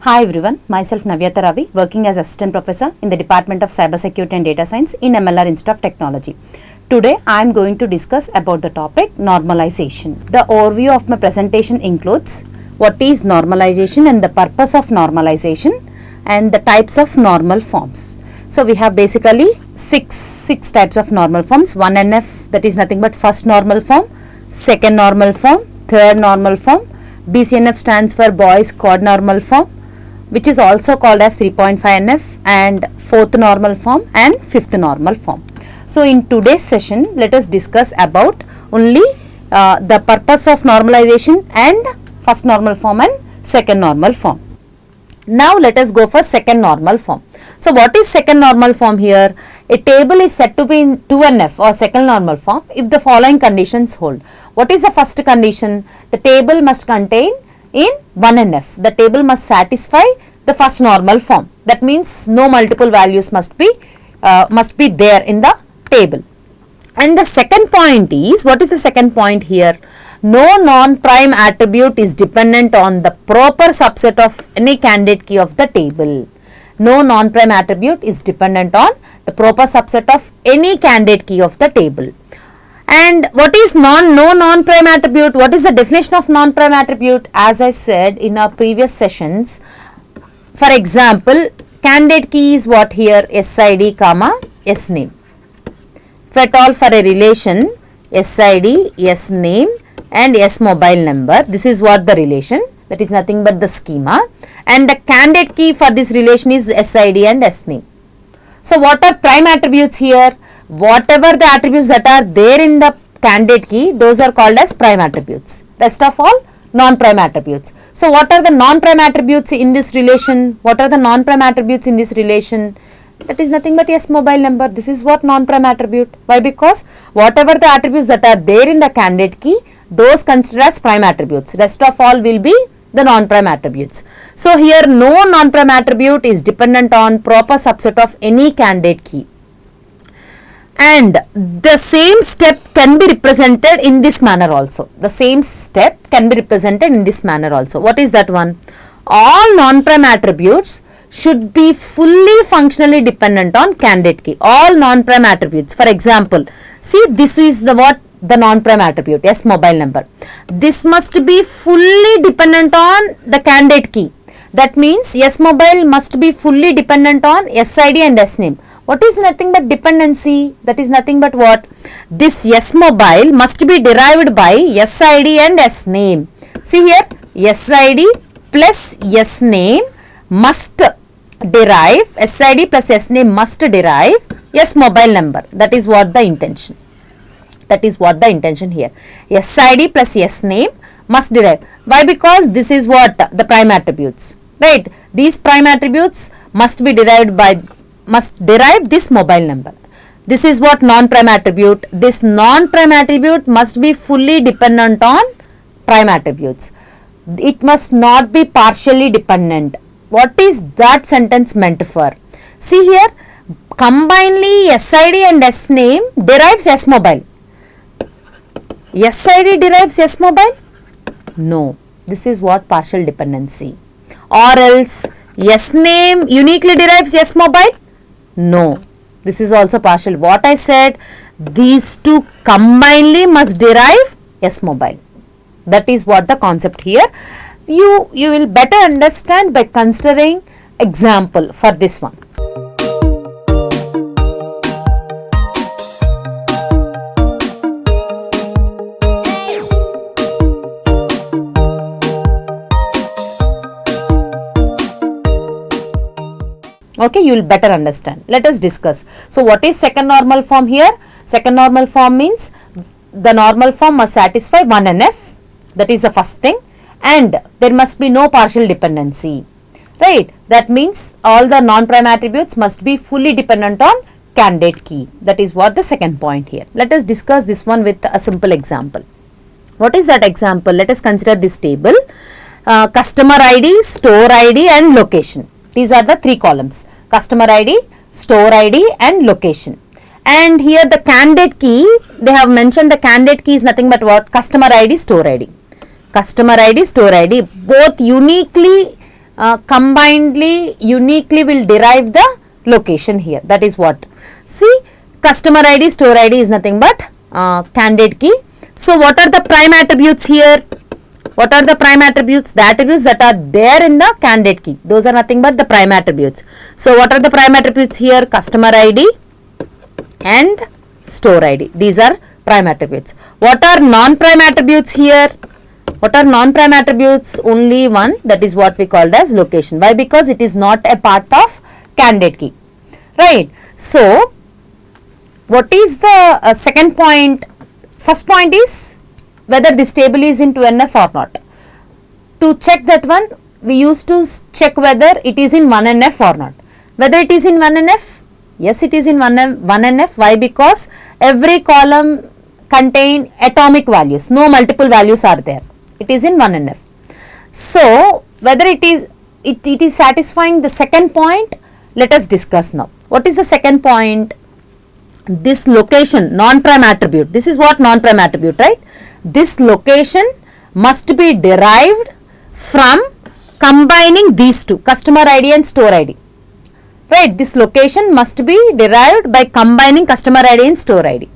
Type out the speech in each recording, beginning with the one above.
Hi everyone, myself Navyatha, working as Assistant Professor in the Department of Cybersecurity and Data Science in MLR Institute of Technology. Today I am going to discuss about the topic normalization. The overview of my presentation includes what is normalization and the purpose of normalization and the types of normal forms. So we have basically six types of normal forms. 1NF, that is nothing but first normal form, second normal form, third normal form. BCNF stands for boys quad normal form, which is also called as 3.5NF, and fourth normal form and fifth normal form. So in today's session, let us discuss about only the purpose of normalization and first normal form and second normal form. Now let us go for second normal form. So what is second normal form here? A table is said to be in 2NF or second normal form if the following conditions hold. What is the first condition? The table must contain in 1NF. The table must satisfy the first normal form. That means no multiple values must be there in the table. And the second point is, what is the second point here? No non-prime attribute is dependent on the proper subset of any candidate key of the table. No non-prime attribute is dependent on the proper subset of any candidate key of the table. And what is no non-prime attribute? What is the definition of non-prime attribute? As I said in our previous sessions, for example, candidate key is what here? SID comma SName. If at all for a relation, SID, SName and SMobile number, this is what the relation, that is nothing but the schema, and the candidate key for this relation is SID and SName. So what are prime attributes here? Whatever the attributes that are there in the candidate key, those are called as prime attributes. Rest of all non-prime attributes. So what are the non-prime attributes in this relation? What are the non-prime attributes in this relation? That is nothing but SMobile number. This is what non-prime attribute. Why? Because whatever the attributes that are there in the candidate key, those considered as prime attributes. Rest of all will be the non-prime attributes. So here no non-prime attribute is dependent on proper subset of any candidate key. And the same step can be represented in this manner also. The same step can be represented in this manner also. What is that one? All non-prime attributes should be fully functionally dependent on candidate key. All non-prime attributes. For example, see, this is the what? The non-prime attribute, SMobile number. This must be fully dependent on the candidate key. That means SMobile must be fully dependent on SID and SName. What is nothing but dependency? That is nothing but what? This SMobile must be derived by SID and SName. See here, SID plus SName must derive, SID plus SName must derive SMobile number. That is what the intention. That is what the intention here. SID plus SName must derive. Why? Because this is what? The prime attributes. Right? These prime attributes must be derived by, must derive this mobile number. This is what non-prime attribute. This non-prime attribute must be fully dependent on prime attributes. It must not be partially dependent. What is that sentence meant for? See here, combinedly SID and SName derives SMobile. SID derives SMobile? No. This is what partial dependency. Or else SName uniquely derives SMobile? No. This is also partial. What I said, these two combinedly must derive SMobile. That is what the concept here. You will better understand by considering example for this one. Okay, you will better understand. Let us discuss. So what is second normal form here? Second normal form means the normal form must satisfy 1NF. That is the first thing. And there must be no partial dependency. Right? That means all the non-prime attributes must be fully dependent on candidate key. That is what the second point here. Let us discuss this one with a simple example. What is that example? Let us consider this table. Customer ID, store ID and location. These are the three columns: customer ID, store ID and location. And here the candidate key, they have mentioned the candidate key is nothing but what? Customer ID, store ID. Customer ID, store ID, both uniquely combinedly, uniquely will derive the location here. That is what. See, customer ID, store ID is nothing but candidate key. So what are the prime attributes here? What are the prime attributes? The attributes that are there in the candidate key. Those are nothing but the prime attributes. So what are the prime attributes here? Customer ID and store ID. These are prime attributes. What are non-prime attributes here? What are non-prime attributes? Only one, that is what we called as location. Why? Because it is not a part of candidate key. Right. So what is the second point? First point is whether this table is in 2NF or not. To check that one, we used to check whether it is in 1NF or not. Whether it is in 1NF? Yes, it is in 1NF. Why? Because every column contain atomic values. No multiple values are there. It is in 1NF. So whether it is satisfying the second point, let us discuss now. What is the second point? This location, non-prime attribute. This is what non-prime attribute, right? This location must be derived from combining these two, customer ID and store ID. Right? This location must be derived by combining customer ID and store ID.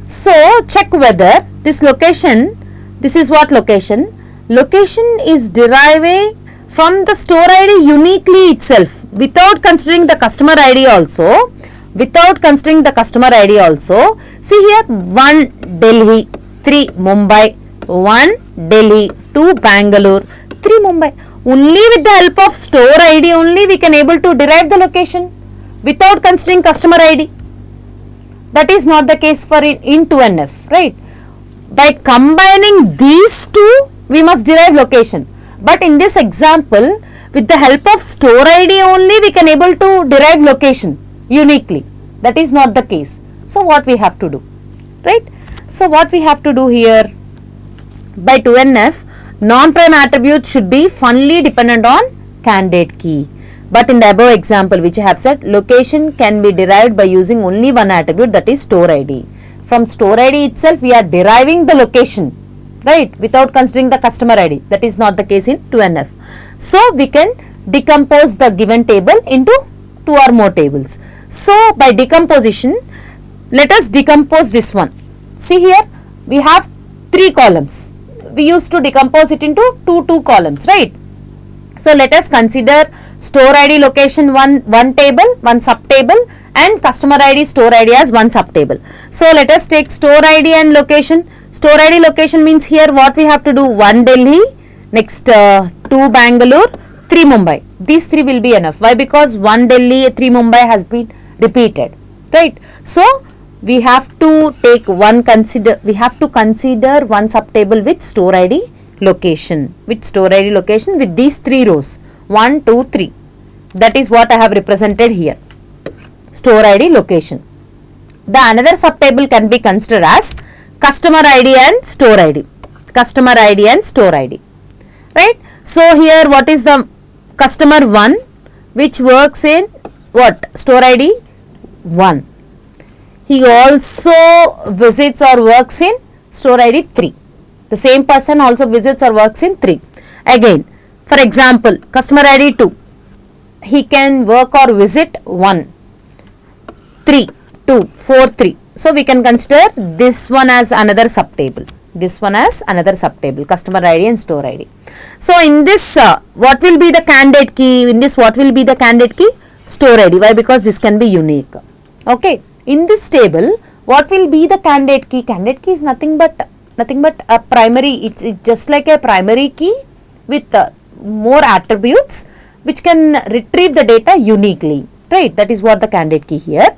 So check whether this location, this is what location? Location is deriving from the store ID uniquely itself without considering the customer ID also. Without considering the customer ID also. See here, 1 Delhi, 3 Mumbai, 1 Delhi, 2 Bangalore, 3 Mumbai. Only with the help of store ID only we can able to derive the location without considering customer ID. That is not the case for in 2NF, right? By combining these two, we must derive location. But in this example, with the help of store ID only, we can able to derive location uniquely. That is not the case. So what we have to do, right? So what we have to do here, by 2NF, non-prime attribute should be funnily dependent on candidate key. But in the above example which I have said, location can be derived by using only one attribute, that is store ID. From store ID itself we are deriving the location, right, without considering the customer ID. That is not the case in 2NF. So we can decompose the given table into 2 or more tables. So by decomposition, let us decompose this one. See here, we have 3 columns. We used to decompose it into 2 columns, right? So let us consider store ID location one table, one subtable, and customer ID store ID as one subtable. So let us take store ID and location. Store ID location means here what we have to do, 1 Delhi, next 2 Bangalore, 3 Mumbai. These 3 will be enough. Why? Because 1 Delhi, 3 Mumbai has been repeated, right? So we have to take we have to consider one subtable with store ID location, with these 3 rows, 1, 2, 3. That is what I have represented here, store ID location. The another subtable can be considered as customer ID and store ID, customer ID and store ID, right? So here what is the customer 1 which works in what? Store ID 1. He also visits or works in store ID 3. The same person also visits or works in 3. Again, for example, customer ID 2. He can work or visit 1, 3, 2, 4, 3. So we can consider this one as another subtable. This one as another subtable, customer ID and store ID. So in this, what will be the candidate key? In this, what will be the candidate key? Store ID. Why? Because this can be unique. Okay. In this table, what will be the candidate key? Candidate key is nothing but a primary. It's just like a primary key with more attributes which can retrieve the data uniquely, right? That is what the candidate key here.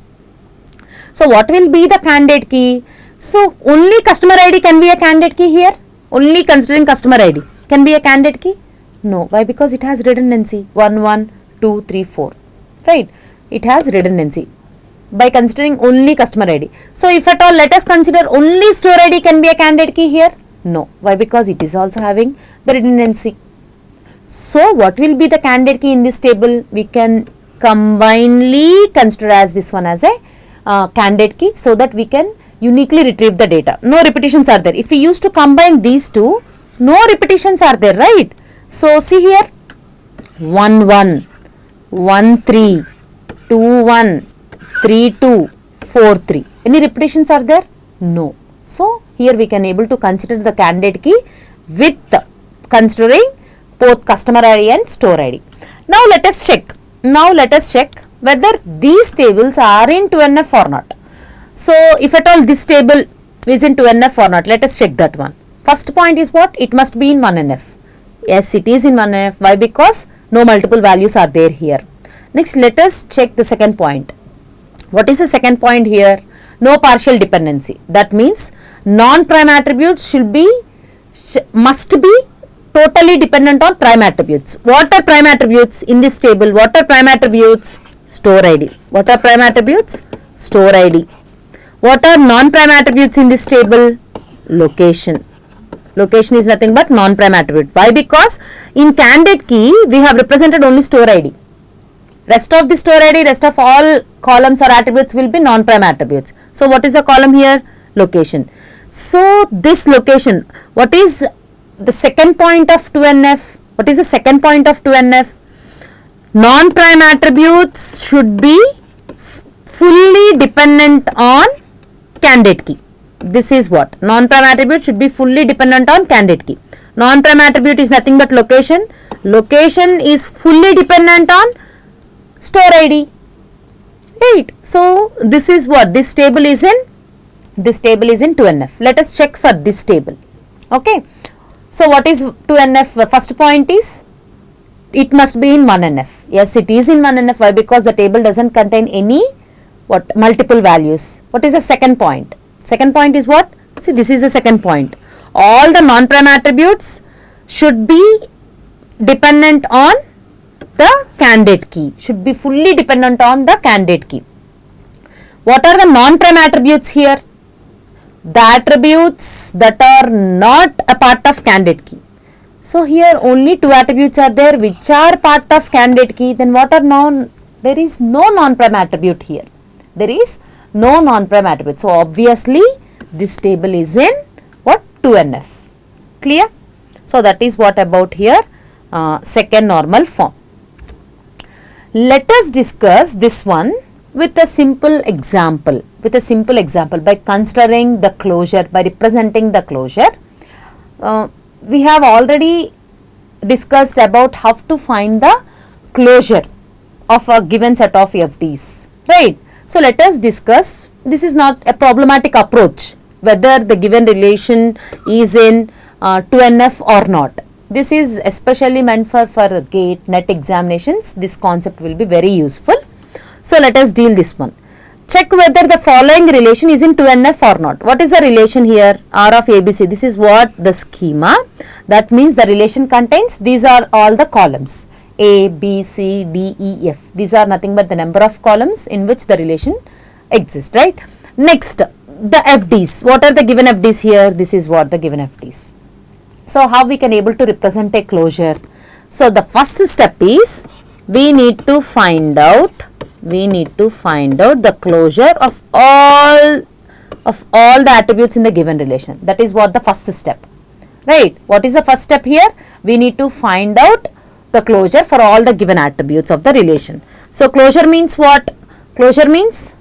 So what will be the candidate key? So only customer ID can be a candidate key here. Only considering customer ID can be a candidate key? No. Why? Because it has redundancy. 1, 1, 2, 3, 4. Right? It has redundancy by considering only customer ID. So if at all, let us consider only store ID can be a candidate key here? No. Why? Because it is also having the redundancy. So what will be the candidate key in this table? We can combinedly consider as this one as a candidate key, so that we can uniquely retrieve the data. No repetitions are there. If we used to combine these two, no repetitions are there, right? So see here, 1 1, 1 3, 2 1, 3 2, 4 3. Any repetitions are there? No. So here we can able to consider the candidate key with considering both customer ID and store ID. Now let us check. Whether these tables are in 2NF or not. So if at all this table is in 2NF or not, let us check that one. First point is what? It must be in 1NF. Yes, it is in 1NF. Why? Because no multiple values are there here. Next, let us check the second point. What is the second point here? No partial dependency. That means non-prime attributes must be totally dependent on prime attributes. What are prime attributes in this table? What are prime attributes? Store ID. What are prime attributes? Store ID. What are non-prime attributes in this table? Location. Location is nothing but non-prime attribute. Why? Because in candidate key we have represented only store ID. Rest of the store ID, rest of all columns or attributes will be non-prime attributes. So what is the column here? Location. So this location, what is the second point of 2NF? What is the second point of 2NF? Non-prime attributes should be fully dependent on candidate key. This is what? Non-prime attribute should be fully dependent on candidate key. Non-prime attribute is nothing but location. Location is fully dependent on store ID. Right. So this is what? This table is in 2NF. Let us check for this table. Okay. So what is 2NF? First point is it must be in 1NF. Yes, it is in 1NF. Why? Because the table doesn't contain any multiple values. What is the second point? Second point is what? See, this is the second point. All the non-prime attributes should be dependent on the candidate key. Should be fully dependent on the candidate key. What are the non-prime attributes here? The attributes that are not a part of candidate key. So here only two attributes are there which are part of candidate key. Then what are there is no non-prime attribute here. There is no non-prime attribute. So obviously this table is in what? 2NF. Clear? So that is what about here second normal form. Let us discuss this one with a simple example. By considering the closure, by representing the closure. We have already discussed about how to find the closure of a given set of FDs. Right? So let us discuss. This is not a problematic approach whether the given relation is in 2NF or not. This is especially meant for GATE, NET examinations. This concept will be very useful. So let us deal this one. Check whether the following relation is in 2NF or not. What is the relation here? R of ABC. This is what? The schema. That means the relation contains, these are all the columns. A, B, C, D, E, F. These are nothing but the number of columns in which the relation exists, right? Next, the FDs. What are the given FDs here? This is what the given FDs. So how we can able to represent a closure? So the first step is we need to find out the closure of all the attributes in the given relation. That is what the first step. Right? What is the first step here? We need to find out the closure for all the given attributes of the relation. So closure means what? Closure means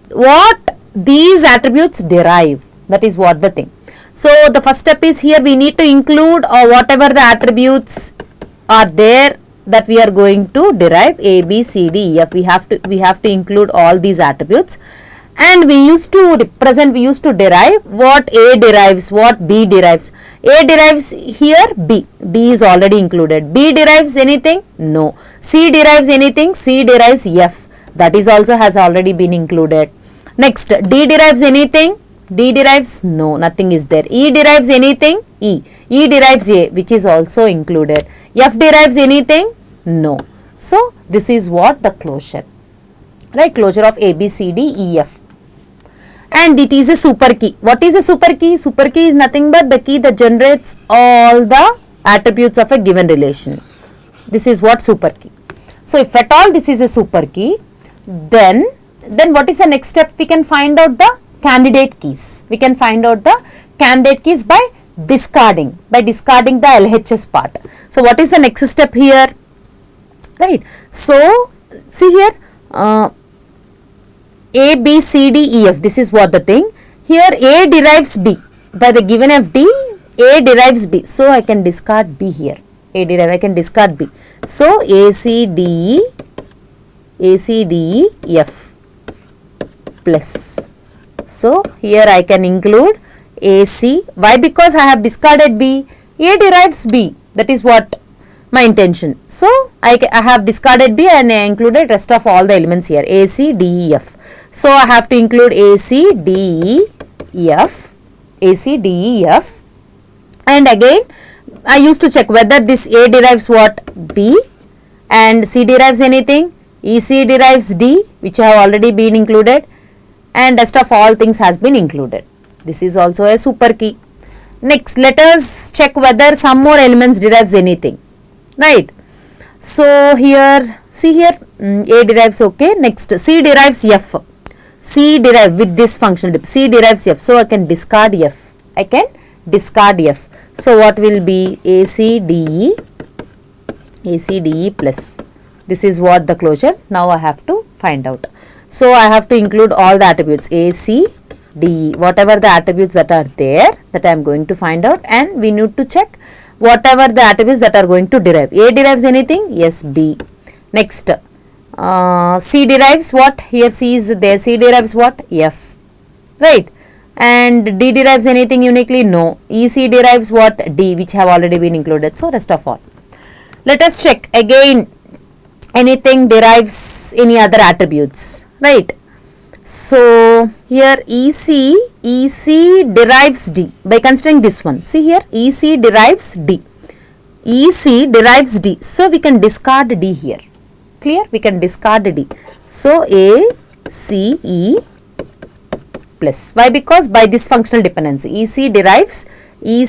what these attributes derive. That is what the thing. So the first step is here we need to include whatever the attributes are there that we are going to derive. A, B, C, D, E, F. We have to include all these attributes. And we used to derive what A derives, what B derives. A derives here B. B is already included. B derives anything? No. C derives anything? C derives F. That is also has already been included. Next, D derives anything? D derives? No, nothing is there. E derives anything? E. E derives A, which is also included. F derives anything? No. So, this is what the closure. Right? Closure of A, B, C, D, E, F. And it is a super key. What is a super key? Super key is nothing but the key that generates all the attributes of a given relation. This is what super key. So, if at all this is a super key, then what is the next step? We can find out the candidate keys. We can find out the candidate keys by discarding the LHS part. So, what is the next step here? right? So see here, A, B, C, D, E, F, this is what the thing. Here A derives B, by the given FD, A derives B, so I can discard B here. A derive, I can discard B. So A, C, D, E, F plus. So here I can include AC. Why? Because I have discarded B. A derives B. That is what my intention. So I have discarded B and I included rest of all the elements here. A, C, D, E, F. So I have to include A, C, D, E, F. A, C, D, E, F. And again I used to check whether this A derives what? B, and C derives anything. EC derives D, which have already been included, and rest of all things has been included. This is also a super key. Next, let us check whether some more elements derives anything, right? So here, see here, A derives okay. Next, C derives F. C derive with this functional, C derives F. So I can discard F. I can discard F. So what will be ACDE plus. This is what the closure. Now I have to find out. So I have to include all the attributes ACDE, whatever the attributes that are there, that I am going to find out, and we need to check whatever the attributes that are going to derive. A derives anything? Yes, B. Next, C derives what? Here C is there. C derives what? F, right? And D derives anything uniquely? No. EC derives what? D, which have already been included. So rest of all. Let us check again. Anything derives any other attributes, right? So here EC derives D by considering this one. See here, EC derives D. EC derives D. So we can discard D here. Clear? We can discard D. So ACE plus. Why? Because by this functional dependency, EC derives D.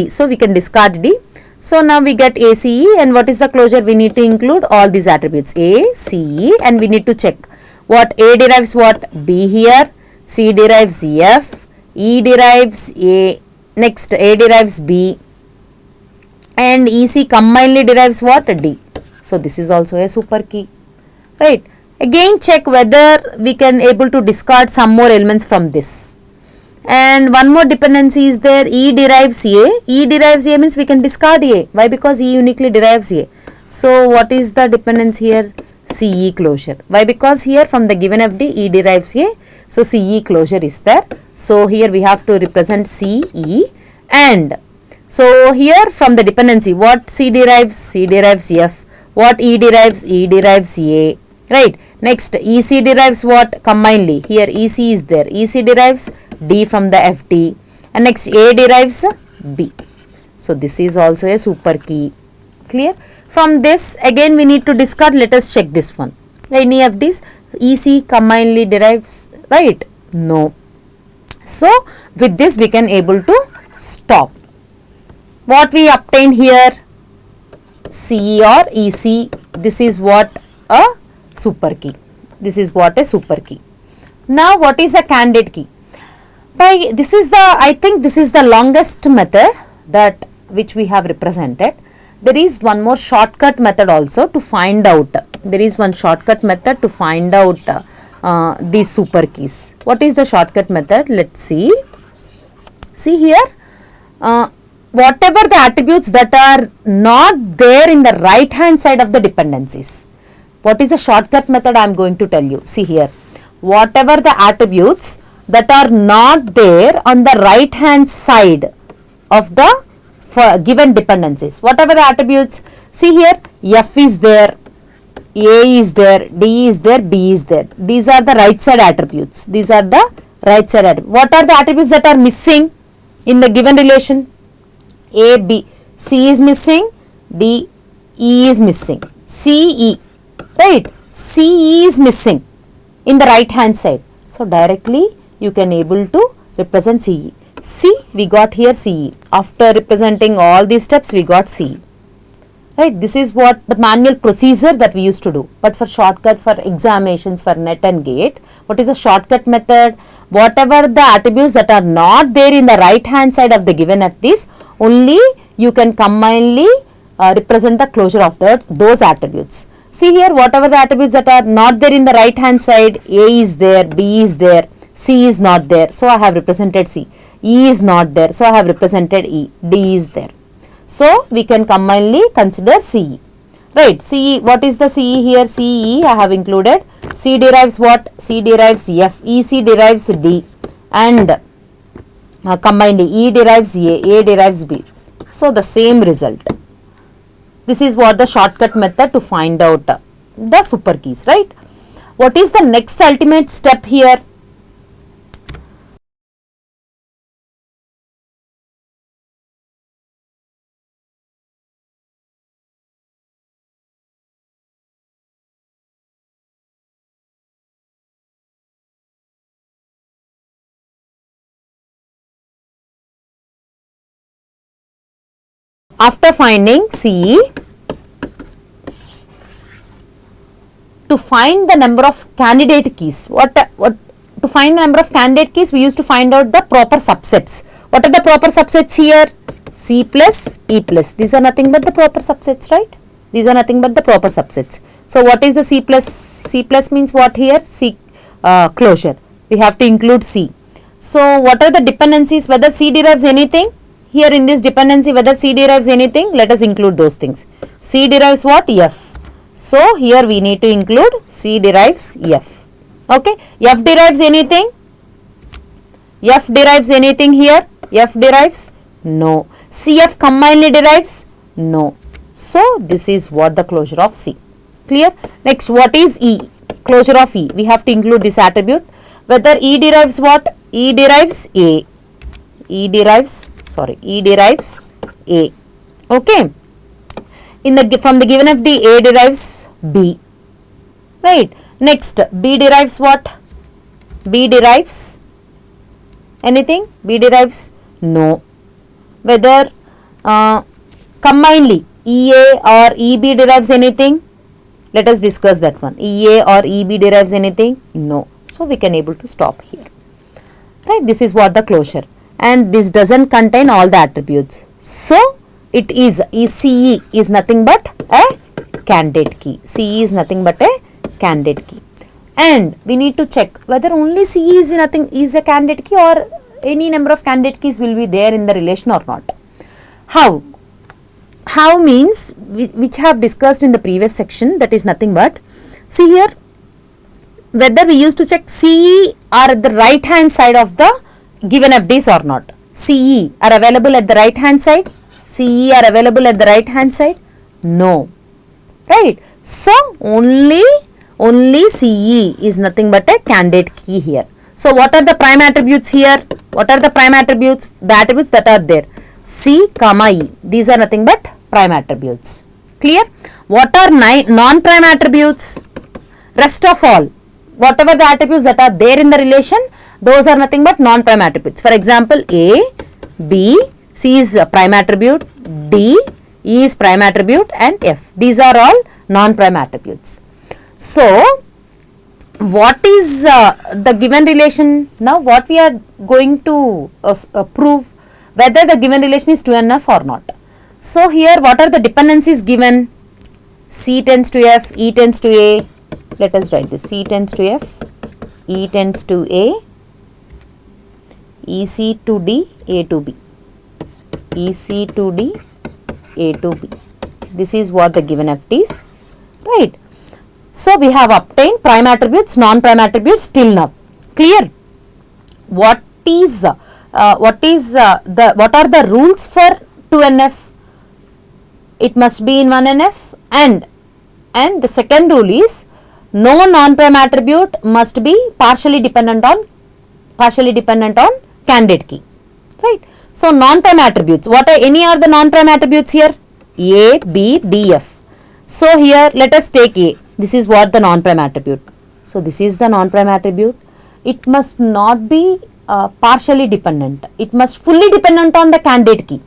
So we can discard D. So now we get ACE, and what is the closure? We need to include all these attributes ACE, and we need to check what A derives what? B here, C derives F, E derives A, next A derives B, and EC combinedly derives what? D. So this is also a super key, right? Again check whether we can able to discard some more elements from this. And one more dependency is there, E derives A. E derives A means we can discard A. Why? Because E uniquely derives A. So what is the dependency here? CE closure. Why? Because here from the given FD, E derives A. So CE closure is there. So here we have to represent CE, and so here from the dependency, what C derives? C derives F. What E derives? E derives A. Right. Next, EC derives what? Combinedly. Here EC is there. EC derives D from the FD, and next A derives B. So this is also a super key. Clear? From this again we need to discard. Let us check this one. Any of these EC combinedly derives, right? No. So with this we can able to stop. What we obtain here, CE or EC, this is what a super key. This is what a super key. Now what is a candidate key? This is the, I think this is the longest method that which we have represented. There is one more shortcut method also to find out. There is one shortcut method to find out these super keys. What is the shortcut method? Let's see. See here, whatever the attributes that are not there in the right hand side of the dependencies. What is the shortcut method I am going to tell you? See here, whatever the attributes that are not there on the right hand side of the given dependencies. Whatever the attributes, see here, F is there, A is there, D is there, B is there. These are the right side attributes. These are the right side attributes. What are the attributes that are missing in the given relation? A, B, C is missing, D, E is missing, C, E, right? C, E is missing in the right hand side. So directly you can able to represent CE. See, we got here CE. After representing all these steps, we got CE. Right? This is what the manual procedure that we used to do. But for shortcut, for examinations, for NET and GATE, what is the shortcut method? Whatever the attributes that are not there in the right hand side of the given FDs, only you can combinedly represent the closure of those attributes. See here, whatever the attributes that are not there in the right hand side, A is there, B is there, C is not there, so I have represented C. E is not there, so I have represented E. D is there. So we can commonly consider CE. Right, CE, what is the CE here? CE I have included. C derives what? C derives F, EC derives D, and combined E derives A derives B. So the same result. This is what the shortcut method to find out the super keys, right? What is the next ultimate step here? After finding CE, to find the number of candidate keys, to find the number of candidate keys, we used to find out the proper subsets. What are the proper subsets here? C plus, E plus. These are nothing but the proper subsets, right? These are nothing but the proper subsets. So what is the C plus? C plus means what here? C closure. We have to include C. So what are the dependencies? Whether C derives anything? Here in this dependency, whether C derives anything, let us include those things. C derives what? F. So here we need to include C derives F. Okay. F derives anything? F derives anything here? F derives? No. CF combinedly derives? No. So this is what the closure of C. Clear? Next, what is E? Closure of E. We have to include this attribute. Whether E derives what? E derives A. E derives A. Okay. From the given FD, A derives B. Right. Next, B derives what? B derives anything? B derives no. Whether combinedly EA or EB derives anything? Let us discuss that one. EA or EB derives anything? No. So we can able to stop here. Right. This is what the closure. And this doesn't contain all the attributes. So it is CE is nothing but a candidate key. CE is nothing but a candidate key. And we need to check whether only CE is a candidate key or any number of candidate keys will be there in the relation or not. How? How means which I have discussed in the previous section, that is nothing but, see here, whether we used to check CE are at the right hand side of the given FDs or not. CE are available at the right hand side? CE are available at the right hand side? No. Right. So only CE is nothing but a candidate key here. So what are the prime attributes here? What are the prime attributes? The attributes that are there. C, E. These are nothing but prime attributes. Clear? What are non-prime attributes? Rest of all, whatever the attributes that are there in the relation, those are nothing but non-prime attributes. For example, A, B, C is a prime attribute, D, E is prime attribute, and F. These are all non-prime attributes. So what is the given relation? Now what we are going to prove whether the given relation is 2NF or not. So here what are the dependencies given? C tends to F, E tends to A. Let us write this. C tends to F, E tends to A, EC to D, A to B. EC to D, A to B. This is what the given FT is. Right. So we have obtained prime attributes, non-prime attributes till now. Clear? What are the rules for 2NF? It must be in 1NF, and the second rule is no non-prime attribute must be partially dependent on candidate key. Right. So non-prime attributes. What are any are the non-prime attributes here? A, B, D, F. So here let us take A. This is what the non-prime attribute. So this is the non-prime attribute. It must not be partially dependent. It must fully dependent on the candidate key.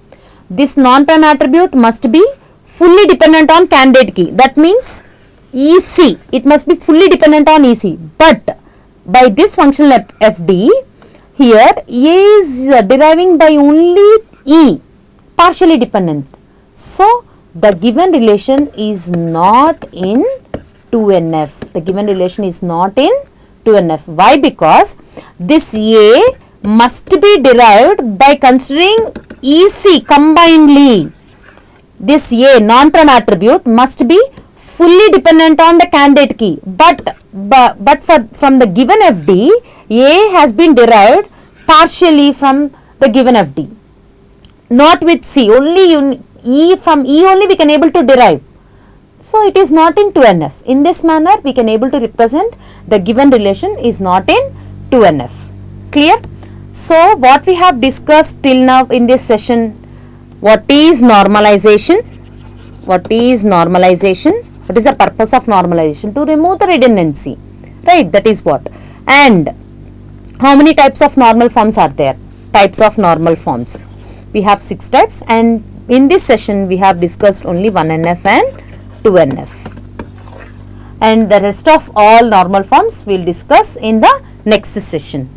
This non-prime attribute must be fully dependent on candidate key. That means EC. It must be fully dependent on EC. But by this functional FD, here A is deriving by only E, partially dependent. So the given relation is not in 2NF. The given relation is not in 2NF. Why? Because this A must be derived by considering EC combinedly. This A, non-prime attribute, must be fully dependent on the candidate key. But from the given FD, A has been derived partially from the given FD. Not with C. Only from E only we can able to derive. So it is not in 2NF. In this manner, we can able to represent the given relation is not in 2NF. Clear? So what we have discussed till now in this session, what is normalization? What is normalization? What is the purpose of normalization? To remove the redundancy, right? That is what. And how many types of normal forms are there? Types of normal forms. We have 6 types, and in this session we have discussed only 1NF and 2NF. And the rest of all normal forms we will discuss in the next session.